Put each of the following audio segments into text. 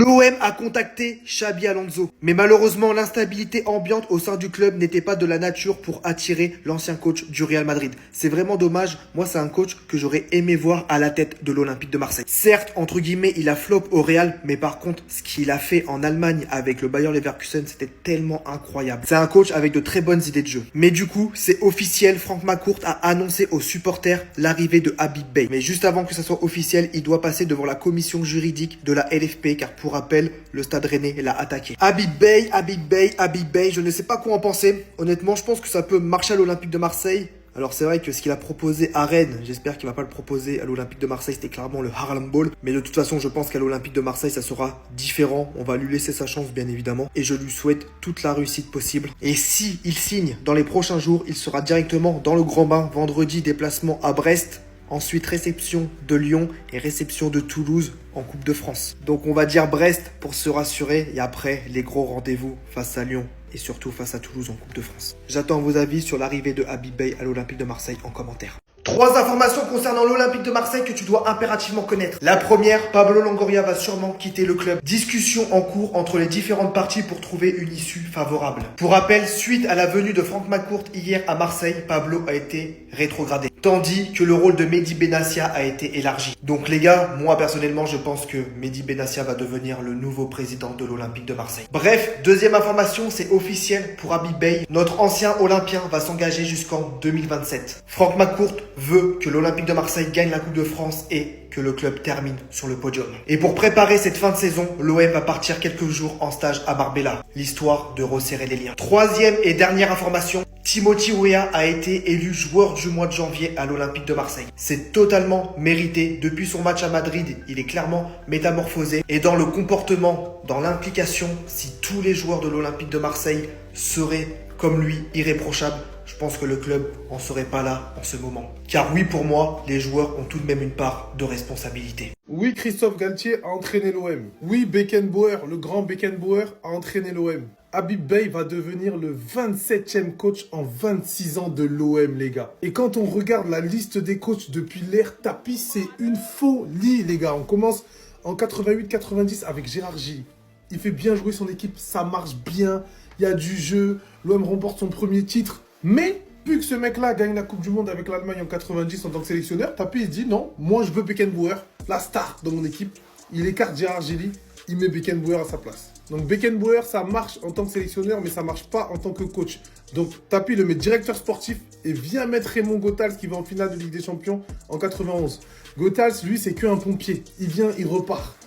L'OM a contacté Xabi Alonso, mais malheureusement l'instabilité ambiante au sein du club n'était pas de la nature pour attirer l'ancien coach du Real Madrid. C'est vraiment dommage, moi c'est un coach que j'aurais aimé voir à la tête de l'Olympique de Marseille. Certes, entre guillemets, il a flop au Real, mais par contre, ce qu'il a fait en Allemagne avec le Bayer Leverkusen, c'était tellement incroyable. C'est un coach avec de très bonnes idées de jeu. Mais du coup, c'est officiel, Franck McCourt a annoncé aux supporters l'arrivée de Habib Beye. Mais juste avant que ça soit officiel, il doit passer devant la commission juridique de la LFP, car pour rappel, le Stade Rennais l'a attaqué. Habib Beye, je ne sais pas quoi en penser. Honnêtement, je pense que ça peut marcher à l'Olympique de Marseille. Alors c'est vrai que ce qu'il a proposé à Rennes, j'espère qu'il va pas le proposer à l'Olympique de Marseille, c'était clairement le Harlem Ball. Mais de toute façon, je pense qu'à l'Olympique de Marseille, ça sera différent. On va lui laisser sa chance, bien évidemment. Et je lui souhaite toute la réussite possible. Et si il signe dans les prochains jours, il sera directement dans le Grand Bain. Vendredi, déplacement à Brest. Ensuite, réception de Lyon et réception de Toulouse en Coupe de France. Donc on va dire Brest pour se rassurer. Et après, les gros rendez-vous face à Lyon et surtout face à Toulouse en Coupe de France. J'attends vos avis sur l'arrivée de Habib Beye à l'Olympique de Marseille en commentaire. 3 informations concernant l'Olympique de Marseille que tu dois impérativement connaître. La première, Pablo Longoria va sûrement quitter le club. Discussion en cours entre les différentes parties pour trouver une issue favorable. Pour rappel, suite à la venue de Franck McCourt hier à Marseille, Pablo a été rétrogradé. Tandis que le rôle de Mehdi Benassia a été élargi. Donc les gars, moi personnellement, je pense que Mehdi Benassia va devenir le nouveau président de l'Olympique de Marseille. Bref, deuxième information, c'est officiel pour Habib Beye. Notre ancien Olympien va s'engager jusqu'en 2027. Franck McCourt veut que l'Olympique de Marseille gagne la Coupe de France et que le club termine sur le podium. Et pour préparer cette fin de saison, l'OM va partir quelques jours en stage à Marbella, l'histoire de resserrer les liens. Troisième et dernière information, Timothy Weah a été élu joueur du mois de janvier à l'Olympique de Marseille. C'est totalement mérité. Depuis son match à Madrid, il est clairement métamorphosé. Et dans le comportement, dans l'implication, si tous les joueurs de l'Olympique de Marseille seraient comme lui, irréprochables, je pense que le club en serait pas là en ce moment. Car oui, pour moi, les joueurs ont tout de même une part de responsabilité. Oui, Christophe Galtier a entraîné l'OM. Oui, Beckenbauer, le grand Beckenbauer, a entraîné l'OM. Habib Beye va devenir le 27e coach en 26 ans de l'OM, les gars. Et quand on regarde la liste des coachs depuis l'ère Tapie, c'est une folie, les gars. On commence en 88-90 avec Gérard Gilly. Il fait bien jouer son équipe, ça marche bien, il y a du jeu, l'OM remporte son premier titre. Mais, vu que ce mec-là gagne la Coupe du Monde avec l'Allemagne en 90 en tant que sélectionneur, Tapie il dit non, moi je veux Beckenbauer, la star de mon équipe. Il écarte Gérard Gilly, il met Beckenbauer à sa place. Donc Beckenbauer, ça marche en tant que sélectionneur, mais ça marche pas en tant que coach. Donc Tapie le met directeur sportif et vient mettre Raymond Goethals qui va en finale de Ligue des Champions en 91. Goethals, lui, c'est qu'un pompier. Il vient, il repart.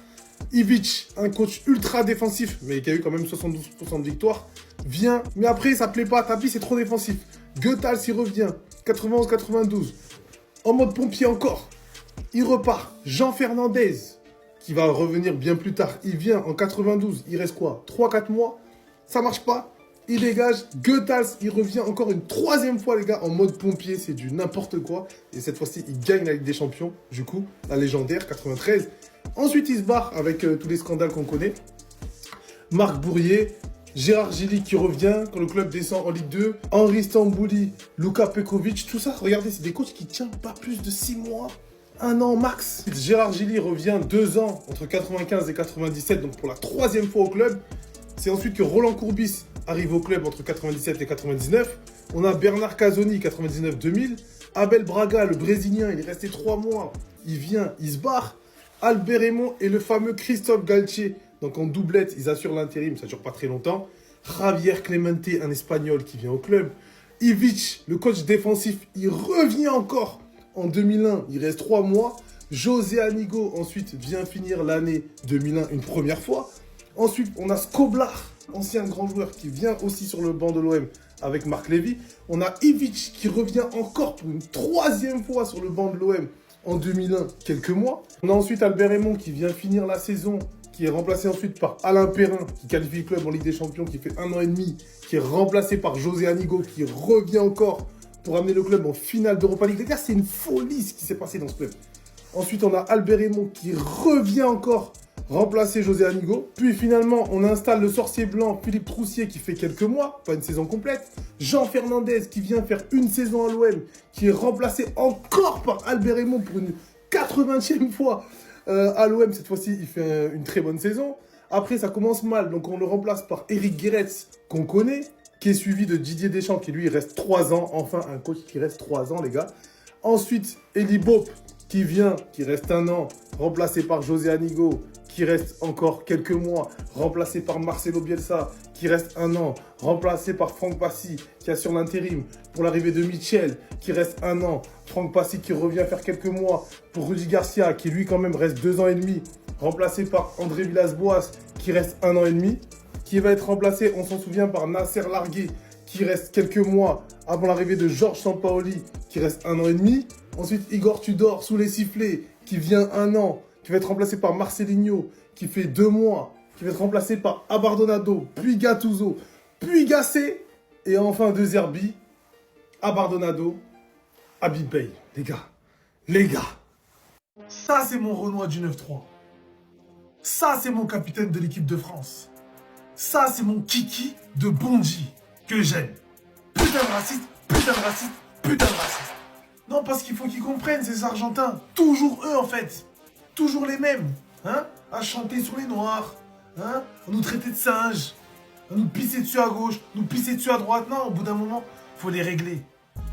Ivic, un coach ultra défensif, mais qui a eu quand même 72% de victoire, vient, mais après ça plaît pas, Tapie c'est trop défensif. Goethals il revient, 91-92, en mode pompier encore, il repart. Jean Fernandez, qui va revenir bien plus tard, il vient en 92, il reste quoi, 3-4 mois, ça marche pas, il dégage. Goethals, il revient encore une troisième fois les gars, en mode pompier, c'est du n'importe quoi, et cette fois-ci il gagne la Ligue des Champions, du coup, la légendaire, 93. Ensuite, il se barre avec tous les scandales qu'on connaît. Marc Bourrier, Gérard Gilly qui revient quand le club descend en Ligue 2. Henri Stambouli, Luka Pekovic, tout ça, regardez, c'est des coachs qui tiennent pas plus de 6 mois, 1 an max. Gérard Gilly revient 2 ans, entre 95 et 97, donc pour la 3e fois au club. C'est ensuite que Roland Courbis arrive au club entre 97 et 99. On a Bernard Casoni, 99-2000. Abel Braga, le Brésilien, il est resté 3 mois. Il vient, il se barre. Albert Raymond et le fameux Christophe Galtier. Donc en doublette, ils assurent l'intérim, ça ne dure pas très longtemps. Javier Clemente, un Espagnol qui vient au club. Ivic, le coach défensif, il revient encore en 2001, il reste 3 mois. José Anigo, ensuite, vient finir l'année 2001 une première fois. Ensuite, on a Skoblar, ancien grand joueur, qui vient aussi sur le banc de l'OM avec Marc Lévy. On a Ivic qui revient encore pour une 3e fois sur le banc de l'OM. En 2001, quelques mois. On a ensuite Albert Raymond qui vient finir la saison, qui est remplacé ensuite par Alain Perrin, qui qualifie le club en Ligue des Champions, qui fait 1 an et demi, qui est remplacé par José Anigo, qui revient encore pour amener le club en finale d'Europa League. Les gars, c'est une folie ce qui s'est passé dans ce club. Ensuite, on a Albert Raymond qui revient encore remplacer José Anigo. Puis finalement, on installe le sorcier blanc Philippe Troussier qui fait quelques mois, pas une saison complète. Jean Fernandez qui vient faire une saison à l'OM, qui est remplacé encore par Albert Raymond pour une 80e fois à l'OM. Cette fois-ci, il fait une très bonne saison. Après, ça commence mal, donc on le remplace par Eric Guéretz, qu'on connaît, qui est suivi de Didier Deschamps, qui lui reste 3 ans. Enfin, un coach qui reste 3 ans, les gars. Ensuite, Eli Bopp, qui vient, qui reste 1 an, remplacé par José Anigo, qui reste encore quelques mois, remplacé par Marcelo Bielsa, qui reste 1 an, remplacé par Franck Passy, qui assure l'intérim pour l'arrivée de Michel, qui reste 1 an, Franck Passy qui revient faire quelques mois pour Rudy Garcia, qui lui quand même reste 2 ans et demi, remplacé par André Villas-Boas, qui reste 1 an et demi, qui va être remplacé, on s'en souvient, par Nasser Largué, qui reste quelques mois avant l'arrivée de Georges Sampaoli, qui reste 1 an et demi. Ensuite, Igor Tudor, sous les sifflets, qui vient 1 an, qui va être remplacé par Marcelinho, qui fait 2 mois, qui va être remplacé par Abardonado, puis Gattuso, puis Gasset, et enfin De Zerbi, Abardonado, Habib Beye. Les gars, ça c'est mon Renoir du 9-3. Ça c'est mon capitaine de l'équipe de France. Ça c'est mon kiki de Bondy, que j'aime. Putain de raciste, putain de raciste, putain de raciste. Non, parce qu'il faut qu'ils comprennent, ces Argentins. Toujours eux, en fait. Toujours les mêmes. Hein, à chanter sur les Noirs. Hein, à nous traiter de singes. À nous pisser dessus à gauche, nous pisser dessus à droite. Non, au bout d'un moment, faut les régler.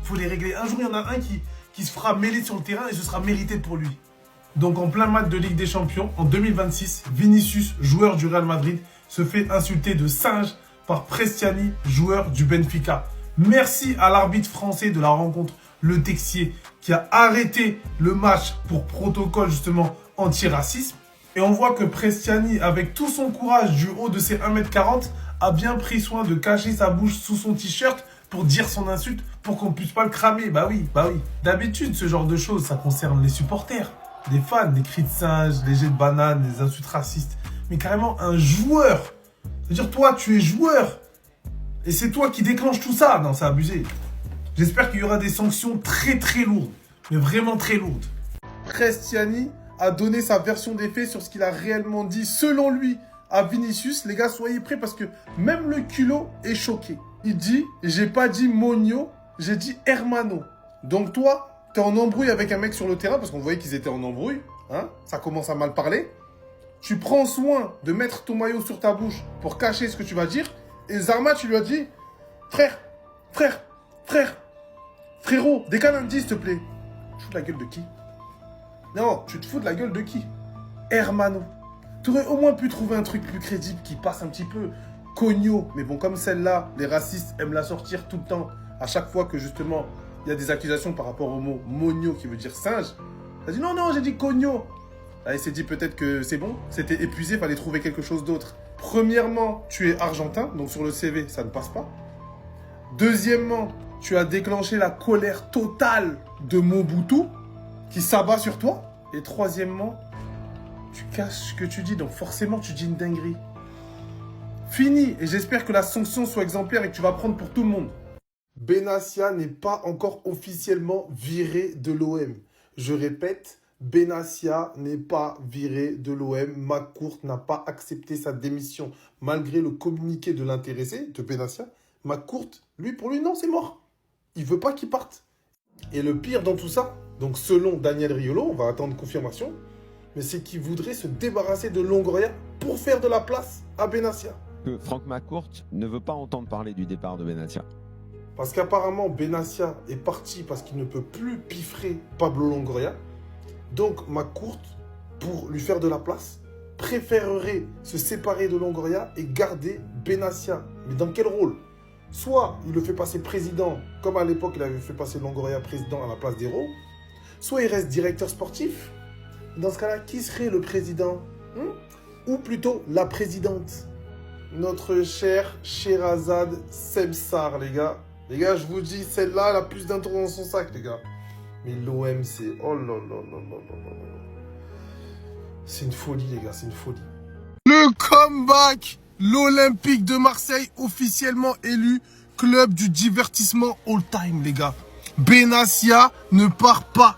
Faut les régler. Un jour, il y en a un qui se fera mêler sur le terrain et ce sera mérité pour lui. Donc, en plein match de Ligue des Champions, en 2026, Vinicius, joueur du Real Madrid, se fait insulter de singe par Prestiani, joueur du Benfica. Merci à l'arbitre français de la rencontre, Le Texier, qui a arrêté le match pour protocole justement antiracisme. Et on voit que Prestiani, avec tout son courage du haut de ses 1m40, a bien pris soin de cacher sa bouche sous son t-shirt pour dire son insulte, pour qu'on puisse pas le cramer. Bah oui. D'habitude, ce genre de choses, ça concerne les supporters, les fans, les cris de singe, les jets de bananes, les insultes racistes. Mais carrément un joueur. C'est-à-dire, toi, tu es joueur. Et c'est toi qui déclenche tout ça. Non, c'est abusé. J'espère qu'il y aura des sanctions très très lourdes. Mais vraiment très lourdes. Prestiani a donné sa version des faits sur ce qu'il a réellement dit, selon lui, à Vinicius. Les gars, soyez prêts parce que même le culot est choqué. Il dit, j'ai pas dit Mogno, j'ai dit Hermano. Donc toi, t'es en embrouille avec un mec sur le terrain, parce qu'on voyait qu'ils étaient en embrouille. Hein, ça commence à mal parler. Tu prends soin de mettre ton maillot sur ta bouche pour cacher ce que tu vas dire. Et Zarma, tu lui as dit, frérot, décale un 10, s'il te plaît. Tu te fous de la gueule de qui? Non, tu te fous de la gueule de qui? Hermano. Tu aurais au moins pu trouver un truc plus crédible qui passe un petit peu. Cogno. Mais bon, comme celle-là, les racistes aiment la sortir tout le temps. À chaque fois que justement, il y a des accusations par rapport au mot mogno qui veut dire singe. Il a dit non, j'ai dit cogno. Là, il s'est dit peut-être que c'est bon, c'était épuisé, fallait trouver quelque chose d'autre. Premièrement, tu es argentin, donc sur le CV, ça ne passe pas. Deuxièmement, tu as déclenché la colère totale de Mobutu, qui s'abat sur toi. Et troisièmement, tu caches ce que tu dis, donc forcément, tu dis une dinguerie. Fini, et j'espère que la sanction soit exemplaire et que tu vas prendre pour tout le monde. Benassia n'est pas encore officiellement viré de l'OM. Je répète, Benassia n'est pas viré de l'OM. McCourt n'a pas accepté sa démission malgré le communiqué de l'intéressé, de Benassia. McCourt, pour lui, non, c'est mort. Il veut pas qu'il parte. Et le pire dans tout ça, donc selon Daniel Riolo, on va attendre confirmation, mais c'est qu'il voudrait se débarrasser de Longoria pour faire de la place à Benassia. Que Franck McCourt ne veut pas entendre parler du départ de Benassia. Parce qu'apparemment, Benassia est parti parce qu'il ne peut plus piffrer Pablo Longoria. Donc, McCourt, pour lui faire de la place, préférerait se séparer de Longoria et garder Benassia. Mais dans quel rôle? Soit il le fait passer président, comme à l'époque il avait fait passer Longoria président à la place d'Hérault, soit il reste directeur sportif. Dans ce cas-là, qui serait le président? Ou plutôt la présidente? Notre cher Sherazade Sebsar, les gars. Les gars, je vous dis, celle-là, elle a plus d'un tour dans son sac, les gars. Mais l'OM, c'est... Oh là là là là là là là. C'est une folie, les gars, c'est une folie. Le comeback! L'Olympique de Marseille, officiellement élu club du divertissement all-time, les gars. Benassia ne part pas.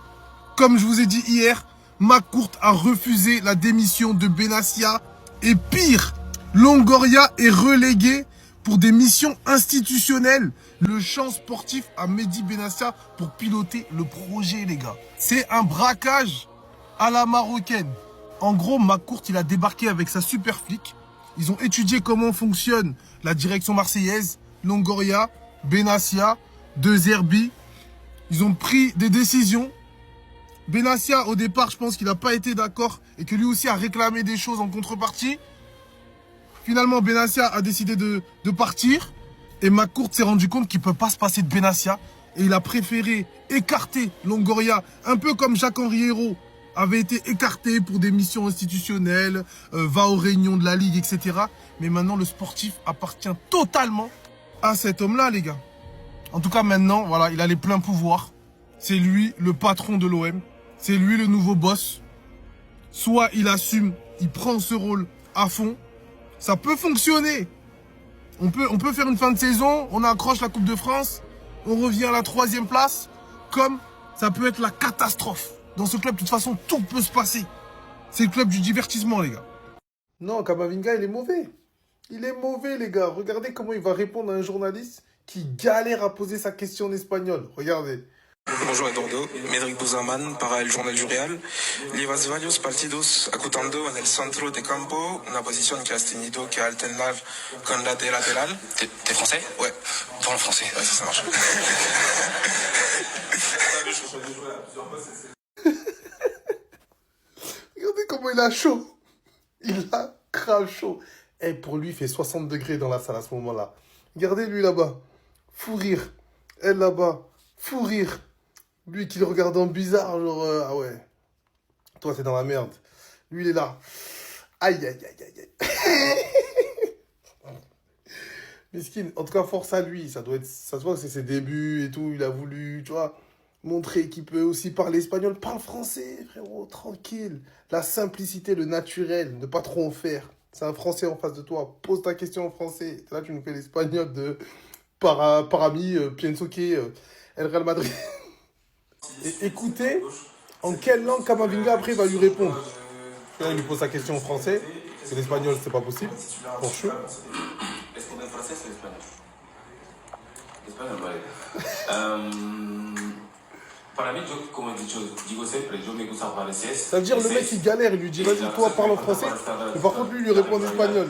Comme je vous ai dit hier, McCourt a refusé la démission de Benassia. Et pire, Longoria est relégué pour des missions institutionnelles. Le champ sportif à Mehdi Benassia pour piloter le projet, les gars. C'est un braquage à la marocaine. En gros, McCourt, il a débarqué avec sa super flic. Ils ont étudié comment fonctionne la direction marseillaise, Longoria, Benassia, De Zerbi. Ils ont pris des décisions. Benassia, au départ, je pense qu'il n'a pas été d'accord et que lui aussi a réclamé des choses en contrepartie. Finalement, Benassia a décidé de partir. Et McCourt s'est rendu compte qu'il ne peut pas se passer de Benassia. Et il a préféré écarter Longoria, un peu comme Jacques-Henri Hérault avait été écarté pour des missions institutionnelles, va aux réunions de la Ligue, etc. Mais maintenant, le sportif appartient totalement à cet homme-là, les gars. En tout cas, maintenant, voilà, il a les pleins pouvoirs. C'est lui le patron de l'OM. C'est lui le nouveau boss. Soit il assume, il prend ce rôle à fond. Ça peut fonctionner. On peut faire une fin de saison, on accroche la Coupe de France, on revient à la 3e place, comme ça peut être la catastrophe. Dans ce club, de toute façon, tout peut se passer. C'est le club du divertissement, les gars. Non, Camavinga, il est mauvais. Il est mauvais, les gars. Regardez comment il va répondre à un journaliste qui galère à poser sa question en espagnol. Regardez. Bonjour Eduardo, Medric Buzaman para el Journal du Real. Llevas varios partidos acotando en el centro de campo, una posición que has tenido que alternar con la de latéral. T'es français? Ouais, parle français, ouais, ça marche. Regardez comment il a chaud. Il a grave chaud. Et pour lui, il fait 60 degrés dans la salle à ce moment-là. Regardez lui là-bas. Fou rire. Elle là-bas. Fou rire. Lui qui le regarde en bizarre, genre, ah ouais. Toi, t'es dans la merde. Lui, il est là. Aïe, aïe, aïe, aïe, aïe. Miskin, en tout cas, force à lui. Ça se voit que c'est ses débuts et tout. Il a voulu, tu vois, montrer qu'il peut aussi parler espagnol. Parle français, frérot, tranquille. La simplicité, le naturel, ne pas trop en faire. C'est un Français en face de toi. Pose ta question en français. Là, tu nous fais l'espagnol de Parami, Pienso que El Real Madrid. Et écoutez en quelle langue Camavinga après va lui répondre. Là, il lui pose sa question en français. Parce que l'espagnol, c'est pas possible. Pour sûr. Ça veut dire le mec il galère, il lui dit vas-y toi parle en français. Mais par contre lui il lui répond en espagnol.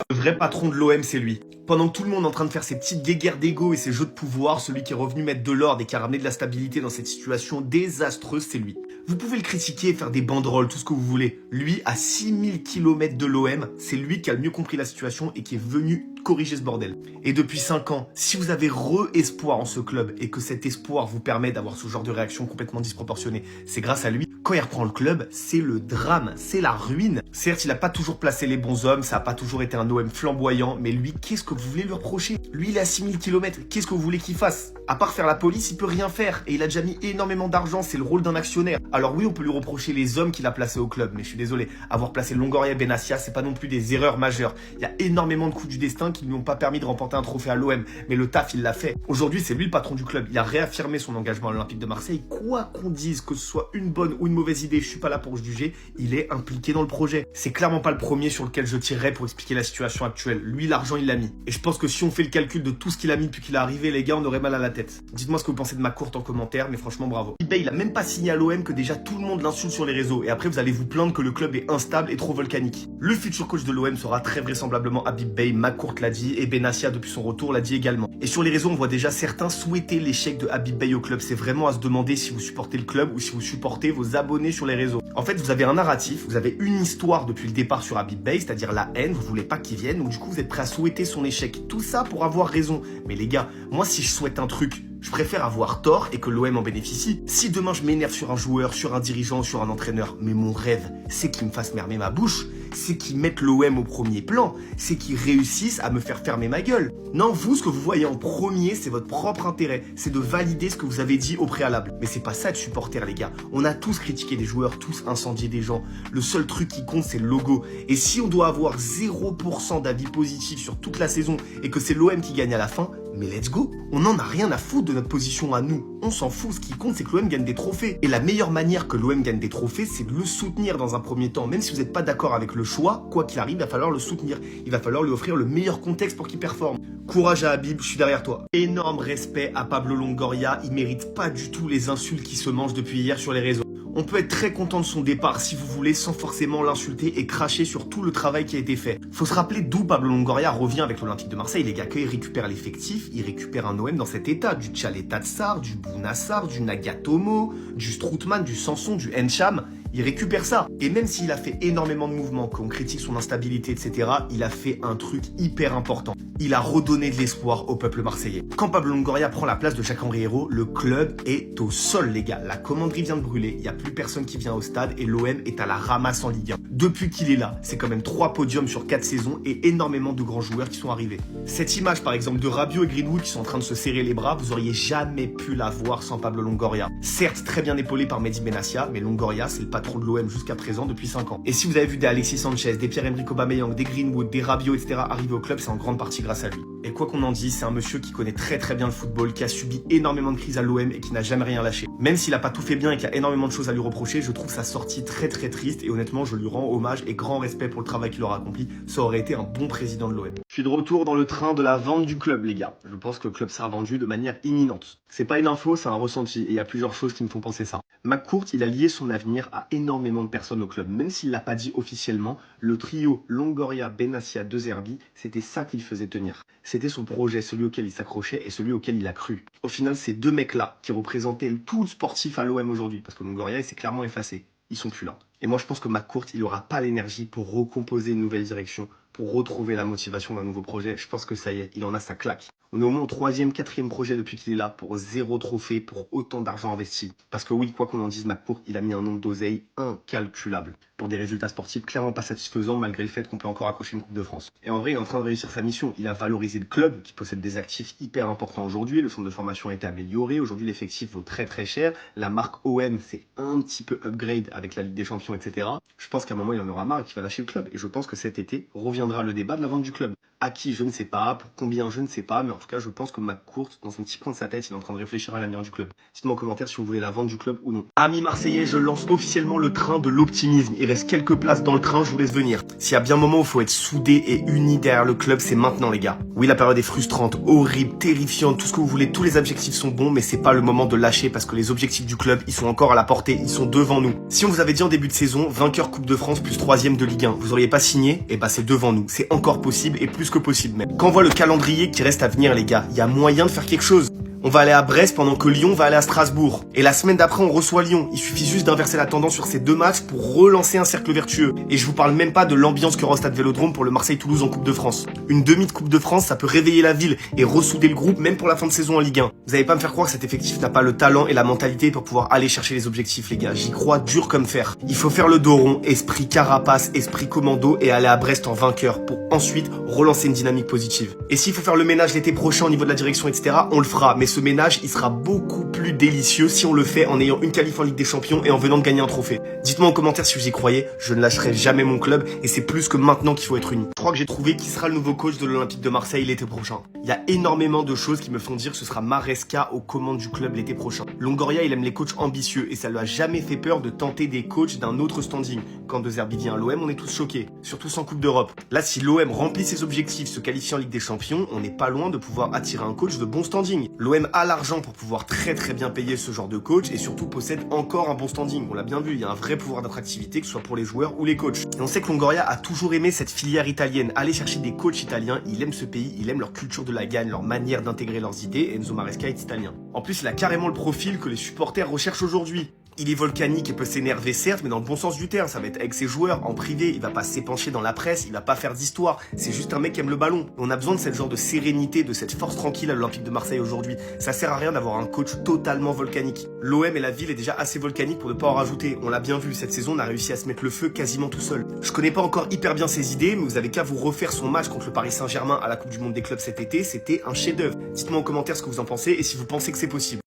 Le vrai patron de l'OM, c'est lui. Pendant que tout le monde est en train de faire ses petites guéguerres d'ego et ses jeux de pouvoir, celui qui est revenu mettre de l'ordre et qui a ramené de la stabilité dans cette situation désastreuse, c'est lui. Vous pouvez le critiquer, faire des banderoles, tout ce que vous voulez. Lui, à 6000 km de l'OM, c'est lui qui a le mieux compris la situation et qui est venu corriger ce bordel. Et depuis 5 ans, si vous avez re-espoir en ce club et que cet espoir vous permet d'avoir ce genre de réaction complètement disproportionnée, c'est grâce à lui. Quand il reprend le club, c'est le drame, c'est la ruine. Certes, il n'a pas toujours placé les bons hommes, ça n'a pas toujours été un OM flamboyant, mais lui, qu'est-ce que vous voulez lui reprocher? Lui, il est à 6000 km, qu'est-ce que vous voulez qu'il fasse? À part faire la police, il peut rien faire. Et il a déjà mis énormément d'argent, c'est le rôle d'un actionnaire. Alors oui, on peut lui reprocher les hommes qu'il a placés au club, mais je suis désolé, avoir placé Longoria et Benassia, c'est pas non plus des erreurs majeures. Il y a énormément de coups du destin qui ne lui ont pas permis de remporter un trophée à l'OM, mais le taf, il l'a fait. Aujourd'hui, c'est lui le patron du club. Il a réaffirmé son engagement à l'Olympique de Marseille. Quoi qu'on dise, que ce soit une bonne ou une mauvaise idée, je suis pas là pour juger, il est impliqué dans le projet. C'est clairement pas le premier sur lequel je tirerai pour expliquer la situation actuelle. Lui, l'argent, il l'a mis. Et je pense que si on fait le calcul de tout ce qu'il a mis depuis qu'il est arrivé, les gars, on aurait mal à la tête. Dites-moi ce que vous pensez de McCourt en commentaire, mais franchement, bravo. eBay, il a même pas signé à l'OM que déjà tout le monde l'insulte sur les réseaux. Et après, vous allez vous plaindre que le club est instable et trop volcanique. Le futur coach de l'OM sera très vraisemblablement Habib Beye, McCourt l'a dit, et Benassia, depuis son retour, l'a dit également. Et sur les réseaux, on voit déjà certains souhaiter l'échec de Habib Beye au club. C'est vraiment à se demander si vous supportez le club ou si vous supportez vos abonnés sur les réseaux. En fait, vous avez un narratif, vous avez une histoire depuis le départ sur Habib Beye, c'est-à-dire la haine, vous voulez pas qu'il vienne, donc du coup, vous êtes prêt à souhaiter son échec. Tout ça pour avoir raison. Mais les gars, moi, si je souhaite un truc, je préfère avoir tort et que l'OM en bénéficie. Si demain je m'énerve sur un joueur, sur un dirigeant, sur un entraîneur, mais mon rêve, c'est qu'il me fasse fermer ma bouche, c'est qu'il mette l'OM au premier plan, c'est qu'il réussisse à me faire fermer ma gueule. Non, vous, ce que vous voyez en premier, c'est votre propre intérêt, c'est de valider ce que vous avez dit au préalable. Mais c'est pas ça de supporter, les gars. On a tous critiqué des joueurs, tous incendié des gens. Le seul truc qui compte, c'est le logo. Et si on doit avoir 0% d'avis positif sur toute la saison et que c'est l'OM qui gagne à la fin, mais let's go. On n'en a rien à foutre de notre position à nous. On s'en fout. Ce qui compte, c'est que l'OM gagne des trophées. Et la meilleure manière que l'OM gagne des trophées, c'est de le soutenir dans un premier temps. Même si vous n'êtes pas d'accord avec le choix, quoi qu'il arrive, il va falloir le soutenir. Il va falloir lui offrir le meilleur contexte pour qu'il performe. Courage à Habib, je suis derrière toi. Énorme respect à Pablo Longoria. Il mérite pas du tout les insultes qui se mangent depuis hier sur les réseaux. On peut être très content de son départ si vous voulez, sans forcément l'insulter et cracher sur tout le travail qui a été fait. Faut se rappeler d'où Pablo Longoria revient avec l'Olympique de Marseille, les gars, qu'il récupère l'effectif, il récupère un OM dans cet état, du Tchaleta Tsar, du Bounassar, du Nagatomo, du Strootman, du Sanson, du Encham. Il récupère ça. Et même s'il a fait énormément de mouvements, qu'on critique son instabilité, etc., il a fait un truc hyper important. Il a redonné de l'espoir au peuple marseillais. Quand Pablo Longoria prend la place de Jacques-Henri Hérault, le club est au sol, les gars. La commanderie vient de brûler, il n'y a plus personne qui vient au stade et l'OM est à la ramasse en Ligue 1. Depuis qu'il est là, c'est quand même 3 podiums sur 4 saisons et énormément de grands joueurs qui sont arrivés. Cette image, par exemple, de Rabiot et Greenwood qui sont en train de se serrer les bras, vous auriez jamais pu la voir sans Pablo Longoria. Certes, très bien épaulé par Mehdi Benassia, mais Longoria, c'est le patron de l'OM jusqu'à présent depuis 5 ans. Et si vous avez vu des Alexis Sanchez, des Pierre-Emerick Aubameyang, des Greenwood, des Rabiot, etc. arriver au club, c'est en grande partie grâce à lui. Et quoi qu'on en dise, c'est un monsieur qui connaît très bien le football, qui a subi énormément de crises à l'OM et qui n'a jamais rien lâché. Même s'il a pas tout fait bien et qu'il y a énormément de choses à lui reprocher, je trouve sa sortie très triste et honnêtement, je lui rends hommage et grand respect pour le travail qu'il aura accompli. Ça aurait été un bon président de l'OM. Je suis de retour dans le train de la vente du club, les gars. Je pense que le club sera vendu de manière imminente. C'est pas une info, c'est un ressenti et il y a plusieurs choses qui me font penser ça. McCourt, il a lié son avenir à énormément de personnes au club. Même s'il l'a pas dit officiellement, le trio Longoria, Benassia, De Zerbi, c'était ça qu'il faisait tenir. C'était son projet, celui auquel il s'accrochait et celui auquel il a cru. Au final, ces deux mecs-là qui représentaient tout le sportif à l'OM aujourd'hui, parce que Longoria, il s'est clairement effacé. Ils sont plus là. Et moi, je pense que McCourt, il aura pas l'énergie pour recomposer une nouvelle direction, pour retrouver la motivation d'un nouveau projet. Je pense que ça y est, il en a sa claque. On est au moins au 3e, 4e projet depuis qu'il est là, pour 0 trophée, pour autant d'argent investi. Parce que oui, quoi qu'on en dise, McCourt, il a mis un nombre d'oseille incalculable. Pour des résultats sportifs clairement pas satisfaisants, malgré le fait qu'on peut encore accrocher une Coupe de France. Et en vrai, il est en train de réussir sa mission. Il a valorisé le club, qui possède des actifs hyper importants aujourd'hui. Le centre de formation a été amélioré. Aujourd'hui, l'effectif vaut très cher. La marque OM, c'est un petit peu upgrade avec la Ligue des Champions, etc. Je pense qu'à un moment, il en aura marre et qu'il va lâcher le club. Et je pense que cet été reviendra le débat de la vente du club. À qui, je ne sais pas. Pour combien, je ne sais pas. Mais en tout cas, je pense que McCourt, dans un petit coin de sa tête, il est en train de réfléchir à l'avenir du club. Dites-moi en commentaire si vous voulez la vente du club ou non. Amis marseillais, je lance officiellement le train de l'optimisme. Il reste quelques places dans le train, je vous laisse venir. S'il y a bien un moment où il faut être soudé et uni derrière le club, c'est maintenant, les gars. Oui, la période est frustrante, horrible, terrifiante, tout ce que vous voulez, tous les objectifs sont bons, mais c'est pas le moment de lâcher parce que les objectifs du club, ils sont encore à la portée, ils sont devant nous. Si on vous avait dit en début de saison, vainqueur Coupe de France plus 3e de Ligue 1, vous auriez pas signé? Eh bah, c'est devant nous. C'est encore possible et plus que possible même. Quand on voit le calendrier qui reste à venir, les gars, il y a moyen de faire quelque chose. On va aller à Brest pendant que Lyon va aller à Strasbourg. Et la semaine d'après, on reçoit Lyon. Il suffit juste d'inverser la tendance sur ces 2 matchs pour relancer un cercle vertueux. Et je vous parle même pas de l'ambiance qu'il y aura au stade Vélodrome pour le Marseille-Toulouse en Coupe de France. Une demi de Coupe de France, ça peut réveiller la ville et ressouder le groupe même pour la fin de saison en Ligue 1. Vous allez pas me faire croire que cet effectif n'a pas le talent et la mentalité pour pouvoir aller chercher les objectifs, les gars. J'y crois dur comme fer. Il faut faire le dos rond, esprit carapace, esprit commando et aller à Brest en vainqueur pour ensuite relancer une dynamique positive. Et s'il faut faire le ménage l'été prochain au niveau de la direction, etc., on le fera. Mais ce ménage, il sera beaucoup plus délicieux si on le fait en ayant une qualif en Ligue des Champions et en venant de gagner un trophée. Dites-moi en commentaire si vous y croyez, je ne lâcherai jamais mon club et c'est plus que maintenant qu'il faut être unis. Je crois que j'ai trouvé qui sera le nouveau coach de l'Olympique de Marseille l'été prochain. Il y a énormément de choses qui me font dire que ce sera Maresca aux commandes du club l'été prochain. Longoria, il aime les coachs ambitieux et ça lui a jamais fait peur de tenter des coachs d'un autre standing. Quand De Zerbi vient à l'OM, on est tous choqués, surtout sans Coupe d'Europe. Là, si l'OM remplit ses objectifs, se qualifie en Ligue des Champions, on n'est pas loin de pouvoir attirer un coach de bon standing. L'OM a l'argent pour pouvoir très bien payer ce genre de coach et surtout possède encore un bon standing. On l'a bien vu, il y a un vrai pouvoir d'attractivité que ce soit pour les joueurs ou les coachs. Et on sait que Longoria a toujours aimé cette filière italienne. Aller chercher des coachs italiens, il aime ce pays, il aime leur culture de la gagne, leur manière d'intégrer leurs idées. Enzo Maresca est italien. En plus, il a carrément le profil que les supporters recherchent aujourd'hui. Il est volcanique et peut s'énerver certes, mais dans le bon sens du terme. Ça va être avec ses joueurs, en privé, il va pas s'épancher dans la presse, il va pas faire d'histoire. C'est juste un mec qui aime le ballon. On a besoin de cette genre de sérénité, de cette force tranquille à l'Olympique de Marseille aujourd'hui. Ça sert à rien d'avoir un coach totalement volcanique. L'OM et la ville est déjà assez volcanique pour ne pas en rajouter. On l'a bien vu, cette saison on a réussi à se mettre le feu quasiment tout seul. Je connais pas encore hyper bien ses idées, mais vous avez qu'à vous refaire son match contre le Paris Saint-Germain à la Coupe du Monde des clubs cet été, c'était un chef-d'œuvre. Dites-moi en commentaire ce que vous en pensez et si vous pensez que c'est possible.